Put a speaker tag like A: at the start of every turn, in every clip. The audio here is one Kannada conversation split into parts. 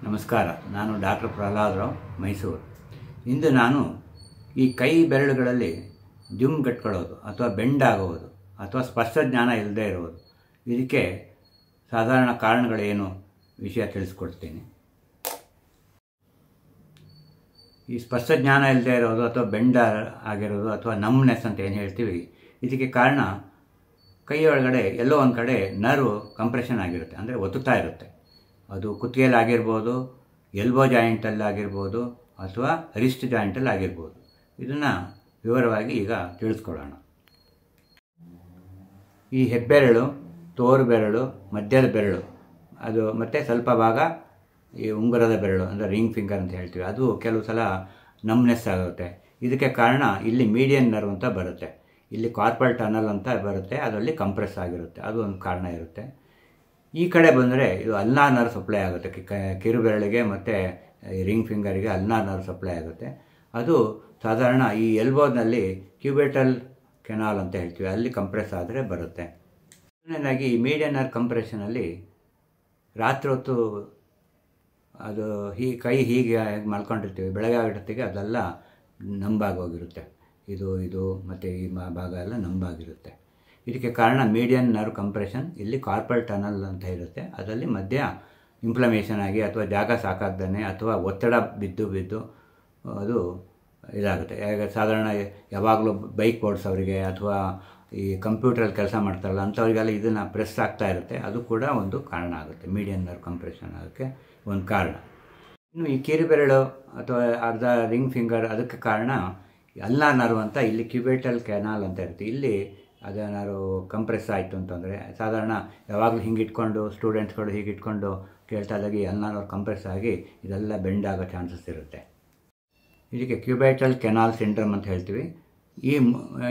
A: ನಮಸ್ಕಾರ. ನಾನು ಡಾಕ್ಟರ್ ಪ್ರಹ್ಲಾದ್ ರಾವ್, ಮೈಸೂರು. ಇಂದು ನಾನು ಈ ಕೈ ಬೆರಳುಗಳಲ್ಲಿ ಜುಮ್ ಗಟ್ಕೊಳ್ಳೋದು ಅಥವಾ ಬೆಂಡ್ ಆಗುವುದು ಅಥವಾ ಸ್ಪರ್ಶ ಜ್ಞಾನ ಇಲ್ಲದೆ ಇರುವುದು, ಇದಕ್ಕೆ ಸಾಧಾರಣ ಕಾರಣಗಳೇನು ವಿಷಯ ತಿಳಿಸ್ಕೊಡ್ತೀನಿ. ಈ ಸ್ಪರ್ಶ ಜ್ಞಾನ ಇಲ್ಲದೆ ಇರೋದು ಅಥವಾ ಬೆಂಡ್ ಆಗಿರೋದು ಅಥವಾ ನಮ್ನೆಸ್ ಅಂತ ಏನು ಹೇಳ್ತೀವಿ, ಇದಕ್ಕೆ ಕಾರಣ ಕೈಯೊಳಗಡೆ ಎಲ್ಲೋ ಒಂದು ಕಡೆ ನರ್ವ್ ಕಂಪ್ರೆಷನ್ ಆಗಿರುತ್ತೆ, ಅಂದರೆ ಒತ್ತುತ್ತಾ ಇರುತ್ತೆ. ಅದು ಕುತ್ತಿಗೆಯಲ್ಲಿ ಆಗಿರ್ಬೋದು, ಎಲ್ಬೋ ಜಾಯಿಂಟಲ್ಲಿ ಆಗಿರ್ಬೋದು, ಅಥವಾ ರಿಸ್ಟ್ ಜಾಯಿಂಟಲ್ಲಿ ಆಗಿರ್ಬೋದು. ಇದನ್ನು ವಿವರವಾಗಿ ಈಗ ತಿಳಿಸ್ಕೊಳ್ಳೋಣ. ಈ ಹೆಬ್ಬೆರಳು, ತೋರು ಬೆರಳು, ಮಧ್ಯದ ಬೆರಳು, ಅದು ಮತ್ತು ಸ್ವಲ್ಪ ಭಾಗ ಈ ಉಂಗುರದ ಬೆರಳು ಅಂದರೆ ರಿಂಗ್ ಫಿಂಗರ್ ಅಂತ ಹೇಳ್ತೀವಿ, ಅದು ಕೆಲವು ಸಲ ನಮ್ನೆಸ್ ಆಗುತ್ತೆ. ಇದಕ್ಕೆ ಕಾರಣ ಇಲ್ಲಿ ಮೀಡಿಯನ್ ನರ್ವ್ ಅಂತ ಬರುತ್ತೆ, ಇಲ್ಲಿ ಕಾರ್ಪಲ್ ಟನಲ್ ಅಂತ ಬರುತ್ತೆ, ಅದರಲ್ಲಿ ಕಂಪ್ರೆಸ್ ಆಗಿರುತ್ತೆ, ಅದು ಒಂದು ಕಾರಣ ಇರುತ್ತೆ. ಈ ಕಡೆ ಬಂದರೆ ಇದು ಅಲ್ನಾರ್ ನರ್ವ್ ಸಪ್ಲೈ ಆಗುತ್ತೆ, ಕಿರು ಬೆರಳಿಗೆ ಮತ್ತು ರಿಂಗ್ ಫಿಂಗರಿಗೆ ಅಲ್ನಾರ್ ನರ್ವ್ ಸಪ್ಲೈ ಆಗುತ್ತೆ. ಅದು ಸಾಧಾರಣ ಈ ಎಲ್ಬೋನಲ್ಲಿ ಕ್ಯೂಬೇಟಲ್ ಕೆನಾಲ್ ಅಂತ ಹೇಳ್ತೀವಿ, ಅಲ್ಲಿ ಕಂಪ್ರೆಸ್ ಆದರೆ ಬರುತ್ತೆ. ಮೊದಲನೇದಾಗಿ ಈ ಮೀಡಿಯನ್ ನರ್ವ್ ಕಂಪ್ರೆಷನಲ್ಲಿ ರಾತ್ರಿ ಹೊತ್ತು ಅದು ಕೈ ಹೀಗೆ ಮಲ್ಕೊಂಡಿರ್ತೀವಿ, ಬೆಳಗ್ಗೆ ಆಗಿರ್ತೀವಿ, ಅದೆಲ್ಲ ನಂಬಾಗೋಗಿರುತ್ತೆ. ಇದು ಮತ್ತು ಈ ಭಾಗ ಎಲ್ಲ ನಂಬಾಗಿರುತ್ತೆ. ಇದಕ್ಕೆ ಕಾರಣ ಮೀಡಿಯನ್ ನರ್ವ್ ಕಂಪ್ರೆಷನ್, ಇಲ್ಲಿ ಕಾರ್ಪಲ್ ಟನಲ್ ಅಂತ ಇರುತ್ತೆ, ಅದರಲ್ಲಿ ಮಧ್ಯ ಇನ್ಫ್ಲಮೇಷನ್ ಆಗಿ ಅಥವಾ ಜಾಗ ಸಾಕಾಗ್ದೇ ಅಥವಾ ಒತ್ತಡ ಬಿದ್ದು ಅದು ಇದಾಗುತ್ತೆ. ಸಾಧಾರಣ ಯಾವಾಗಲೂ ಬೈಕ್ ಓಡಿಸೋರಿಗೆ ಅಥವಾ ಈ ಕಂಪ್ಯೂಟ್ರಲ್ಲಿ ಕೆಲಸ ಮಾಡ್ತಾರಲ್ಲ ಅಂಥವ್ರಿಗೆಲ್ಲ ಇದನ್ನು ಪ್ರೆಸ್ ಆಗ್ತಾ ಇರುತ್ತೆ, ಅದು ಕೂಡ ಒಂದು ಕಾರಣ ಆಗುತ್ತೆ. ಮೀಡಿಯನ್ ನರ್ವ್ ಕಂಪ್ರೆಷನ್ ಅದಕ್ಕೆ ಒಂದು ಕಾರಣ. ಇನ್ನು ಈ ಕಿರುಬೆರಳು ಅಥವಾ ಅರ್ಧ ರಿಂಗ್ ಫಿಂಗರ್, ಅದಕ್ಕೆ ಕಾರಣ ಅಲ್ನಾರ್ ನರ್ವ್ ಅಂತ ಇಲ್ಲಿ ಕ್ಯೂಬೇಟಲ್ ಕೆನಾಲ್ ಅಂತ ಇರುತ್ತೆ. ಇಲ್ಲಿ ಅದೇನಾದ್ರು ಕಂಪ್ರೆಸ್ ಆಯಿತು ಅಂತಂದರೆ, ಸಾಧಾರಣ ಯಾವಾಗಲೂ ಹಿಂಗಿಟ್ಕೊಂಡು ಸ್ಟೂಡೆಂಟ್ಸ್ಗಳು ಹೀಗಿಟ್ಕೊಂಡು ಕೇಳ್ತಾ ಇದ್ದಾಗ ಈ ಅಲ್ನಾರ್ ನರ್ವ್ ಕಂಪ್ರೆಸ್ ಆಗಿ ಇದೆಲ್ಲ ಬೆಂಡ್ ಆಗೋ ಚಾನ್ಸಸ್ ಇರುತ್ತೆ. ಇದಕ್ಕೆ ಕ್ಯೂಬೇಟಲ್ ಕೆನಾಲ್ ಸಿಂಡ್ರೋಮ್ ಅಂತ ಹೇಳ್ತೀವಿ.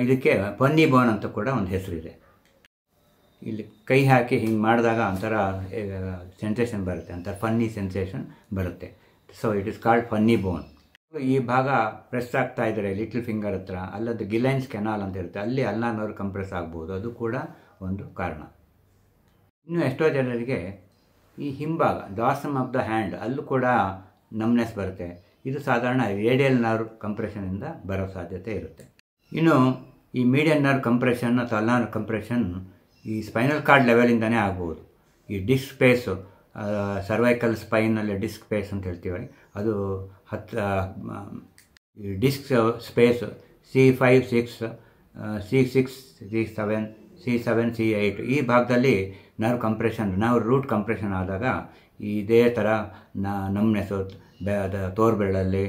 A: ಇದಕ್ಕೆ ಫನ್ನಿ ಬೋನ್ ಅಂತ ಕೂಡ ಒಂದು ಹೆಸರಿದೆ. ಇಲ್ಲಿ ಕೈ ಹಾಕಿ ಹಿಂಗೆ ಮಾಡಿದಾಗ ಒಂಥರ ಸೆನ್ಸೇಷನ್ ಬರುತ್ತೆ, ಒಂಥರ ಫನ್ನಿ ಸೆನ್ಸೇಷನ್ ಬರುತ್ತೆ. So it is called funny bone. ಈ ಭಾಗ ಪ್ರೆಸ್ ಆಗ್ತಾ ಇದ್ದರೆ ಲಿಟಲ್ ಫಿಂಗರ್ ಹತ್ರ, ಅಲ್ಲದು ಗಿಲೈನ್ಸ್ ಕೆನಾಲ್ ಅಂತ ಇರುತ್ತೆ, ಅಲ್ಲಿ ಅಲ್ನಾರ್ ನರ್ವ್ ಕಂಪ್ರೆಸ್ ಆಗ್ಬೋದು, ಅದು ಕೂಡ ಒಂದು ಕಾರಣ. ಇನ್ನು ಎಷ್ಟೋ ಜನರಿಗೆ ಈ ಹಿಂಭಾಗ ಡಾರ್ಸಮ್ ಆಫ್ ದ ಹ್ಯಾಂಡ್, ಅಲ್ಲೂ ಕೂಡ ನಮ್ನೆಸ್ ಬರುತ್ತೆ. ಇದು ಸಾಧಾರಣ ರೇಡಿಯಲ್ ನರ್ವ್ ಕಂಪ್ರೆಷನಿಂದ ಬರೋ ಸಾಧ್ಯತೆ ಇರುತ್ತೆ. ಇನ್ನು ಈ ಮೀಡಿಯನ್ ನರ್ವ್ ಕಂಪ್ರೆಷನ್ ಅಥವಾ ಅಲ್ನಾರ್ ಕಂಪ್ರೆಷನ್ ಈ ಸ್ಪೈನಲ್ ಕಾರ್ಡ್ ಲೆವೆಲಿಂದನೇ ಆಗ್ಬೋದು. ಈ ಡಿಸ್ಕ್ ಸ್ಪೇಸು, ಸರ್ವೈಕಲ್ ಸ್ಪೈನಲ್ಲಿ ಡಿಸ್ಕ್ ಸ್ಪೇಸ್ ಅಂತ ಹೇಳ್ತೀವಿ, ಅದು ಈ disc space C5, 6, C6, C7, C7, C8 ಈ ಭಾಗದಲ್ಲಿ nerve compression, nerve root compression ಆದಾಗ ಇದೇ ಥರ ನಮ್ನೆಸ್ಸು ತೋರು ಬೆರಳಲ್ಲಿ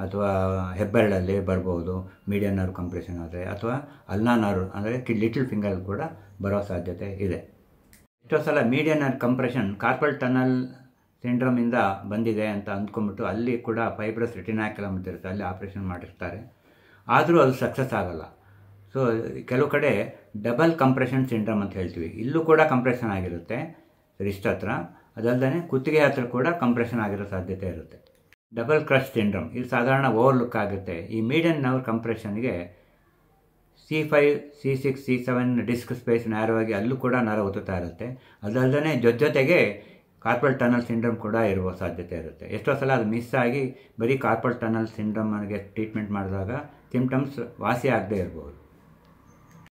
A: ಅಥವಾ ಹೆಬ್ಬೆರಳಲ್ಲಿ ಬರ್ಬೋದು ಮೀಡಿಯನ್ ನರ್ವ್ ಕಂಪ್ರೆಷನ್ ಆದರೆ, ಅಥವಾ ಅಲ್ನಾರ್ ನರ್ವ್ ಅಂದರೆ ಲಿಟಲ್ ಫಿಂಗರ್ ಕೂಡ ಬರೋ ಸಾಧ್ಯತೆ ಇದೆ. ಎಷ್ಟೋ ಸಲ median nerve compression carpal tunnel ಸಿಂಡ್ರೋಮಿಂದ ಬಂದಿದೆ ಅಂತ ಅಂದ್ಕೊಂಡ್ಬಿಟ್ಟು ಅಲ್ಲಿ ಕೂಡ ಫೈಬ್ರಸ್ ರೆಟಿನಾಕ್ಯುಲಮ್ ಅಂತ ಇರುತ್ತೆ, ಅಲ್ಲಿ ಆಪ್ರೇಷನ್ ಮಾಡಿರ್ತಾರೆ, ಆದರೂ ಅದು ಸಕ್ಸಸ್ ಆಗೋಲ್ಲ. ಸೊ ಕೆಲವು ಕಡೆ ಡಬಲ್ ಕಂಪ್ರೆಷನ್ ಸಿಂಡ್ರೋಮ್ ಅಂತ ಹೇಳ್ತೀವಿ, ಇಲ್ಲೂ ಕೂಡ ಕಂಪ್ರೆಷನ್ ಆಗಿರುತ್ತೆ ರಿಸ್ಟ್ ಹತ್ರ, ಅದಲ್ಲದೆ ಕುತ್ತಿಗೆ ಹತ್ರ ಕೂಡ ಕಂಪ್ರೆಷನ್ ಆಗಿರೋ ಸಾಧ್ಯತೆ ಇರುತ್ತೆ. ಡಬಲ್ ಕ್ರಶ್ ಸಿಂಡ್ರೋಮ್, ಇದು ಸಾಧಾರಣ ಓವರ್ಲುಕ್ ಆಗುತ್ತೆ. ಈ ಮೀಡಿಯನ್ ನರ್ವ್ ಕಂಪ್ರೆಷನ್ಗೆ C5, C6, C7 disc space ನೇರವಾಗಿ ಅಲ್ಲೂ ಕೂಡ ನರ ಒತ್ತುತ್ತಾ ಇರುತ್ತೆ, ಅದಲ್ಲದೆ ಜೊತೆಗೆ ಕಾರ್ಪಲ್ ಟನಲ್ ಸಿಂಡ್ರೋಮ್ ಕೂಡ ಇರುವ ಸಾಧ್ಯತೆ ಇರುತ್ತೆ. ಎಷ್ಟೋ ಸಲ ಅದು ಮಿಸ್ ಆಗಿ ಬರೀ ಕಾರ್ಪಲ್ ಟನಲ್ ಸಿಂಡ್ರೋಮ್ಗೆ ಟ್ರೀಟ್ಮೆಂಟ್ ಮಾಡಿದಾಗ ಸಿಂಪ್ಟಮ್ಸ್ ವಾಸಿ ಆಗದೆ ಇರ್ಬೋದು.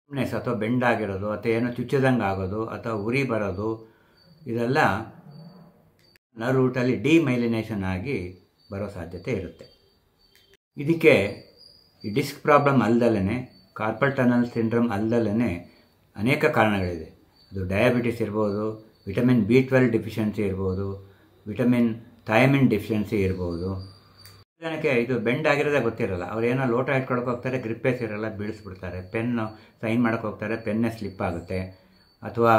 A: ನಮ್ನೆಸ್ ಅಥವಾ ಬೆಂಡ್ ಆಗಿರೋದು ಅಥವಾ ಏನೋ ಚುಚ್ಚಿದಂಗೆ ಆಗೋದು ಅಥವಾ ಉರಿ ಬರೋದು, ಇದೆಲ್ಲ ನರ್ವ್ ರೂಟಲ್ಲಿ ಡಿಮೈಲಿನೇಷನ್ ಆಗಿ ಬರೋ ಸಾಧ್ಯತೆ ಇರುತ್ತೆ. ಇದಕ್ಕೆ ಈ ಡಿಸ್ಕ್ ಪ್ರಾಬ್ಲಮ್ ಅಲ್ದಲೇ, ಕಾರ್ಪಲ್ ಟನಲ್ ಸಿಂಡ್ರೋಮ್ ಅಲ್ದಲೇ ಅನೇಕ ಕಾರಣಗಳಿದೆ. ಅದು ಡಯಾಬಿಟಿಸ್ ಇರ್ಬೋದು, ವಿಟಮಿನ್ B12 ಡಿಫಿಷಿಯನ್ಸಿ ಇರ್ಬೋದು, ವಿಟಮಿನ್ ಥಯಾಮಿನ್ ಡಿಫಿಷಿಯನ್ಸಿ ಇರ್ಬೋದು. ಜನಕ್ಕೆ ಇದು ಬೆಂಡ್ ಆಗಿರೋದೇ ಗೊತ್ತಿರಲ್ಲ, ಅವ್ರೇನೋ ಲೋಟ ಇಟ್ಕೊಳಕ್ಕೆ ಹೋಗ್ತಾರೆ, ಗ್ರಿಪ್ಪೇಸ್ ಇರೋಲ್ಲ, ಬೀಳಿಸ್ಬಿಡ್ತಾರೆ. ಪೆನ್ನು ಸೈನ್ ಮಾಡೋಕ್ಕೆ ಹೋಗ್ತಾರೆ, ಪೆನ್ನೇ ಸ್ಲಿಪ್ ಆಗುತ್ತೆ, ಅಥವಾ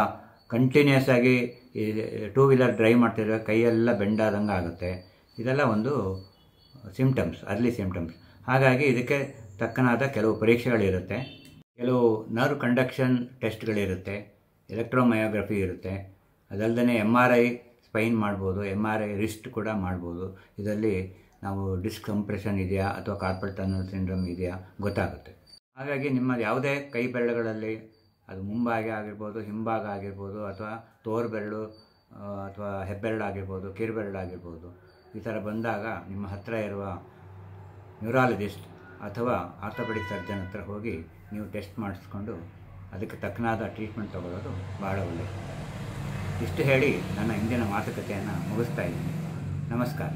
A: ಕಂಟಿನ್ಯೂಸ್ ಆಗಿ ಈ 2 ವೀಲರ್ ಡ್ರೈವ್ ಮಾಡ್ತಿರೋ ಕೈಯೆಲ್ಲ ಬೆಂಡ್ ಆದಂಗೆ ಆಗುತ್ತೆ. ಇದೆಲ್ಲ ಒಂದು ಸಿಂಪ್ಟಮ್ಸ್, ಅರ್ಲಿ ಸಿಂಪ್ಟಮ್ಸ್. ಹಾಗಾಗಿ ಇದಕ್ಕೆ ತಕ್ಕನಾದ ಕೆಲವು ಪರೀಕ್ಷೆಗಳಿರುತ್ತೆ, ಕೆಲವು ನರ್ವ್ ಕಂಡಕ್ಷನ್ ಟೆಸ್ಟ್ಗಳಿರುತ್ತೆ, ಎಲೆಕ್ಟ್ರೋಮಯೋಗ್ರಫಿ ಇರುತ್ತೆ, ಅದಲ್ಲದೆ MRI ಸ್ಪೈನ್ ಮಾಡ್ಬೋದು, MRI ರಿಸ್ಟ್ ಕೂಡ ಮಾಡ್ಬೋದು. ಇದರಲ್ಲಿ ನಾವು ಡಿಸ್ಕ್ ಕಂಪ್ರೆಷನ್ ಇದೆಯಾ ಅಥವಾ ಕಾರ್ಪಲ್ ಟನಲ್ ಸಿಂಡ್ರೋಮ್ ಇದೆಯಾ ಗೊತ್ತಾಗುತ್ತೆ. ಹಾಗಾಗಿ ನಿಮ್ಮ ಯಾವುದೇ ಕೈ ಬೆರಳುಗಳಲ್ಲಿ, ಅದು ಮುಂಭಾಗ ಆಗಿರ್ಬೋದು, ಹಿಂಭಾಗ ಆಗಿರ್ಬೋದು, ಅಥವಾ ತೋರು ಬೆರಳು ಅಥವಾ ಹೆಬ್ಬೆರಳಾಗಿರ್ಬೋದು, ಕಿರುಬೆರಳಾಗಿರ್ಬೋದು, ಈ ಥರ ಬಂದಾಗ ನಿಮ್ಮ ಹತ್ತಿರ ಇರುವ ನ್ಯೂರಾಲಜಿಸ್ಟ್ ಅಥವಾ ಆರ್ಥೋಪೆಡಿಕ್ ಸರ್ಜನ್ ಹತ್ರ ಹೋಗಿ ನೀವು ಟೆಸ್ಟ್ ಮಾಡಿಸ್ಕೊಂಡು ಅದಕ್ಕೆ ತಕ್ಕನಾದ ಟ್ರೀಟ್ಮೆಂಟ್ ತಗೊಳ್ಳೋದು ಭಾಳ ಒಳ್ಳೆಯದು. ಇಷ್ಟು ಹೇಳಿ ನನ್ನ ಇಂದಿನ ಮಾತುಕತೆಯನ್ನು ಮುಗಿಸ್ತಾ ಇದ್ದೀನಿ. ನಮಸ್ಕಾರ.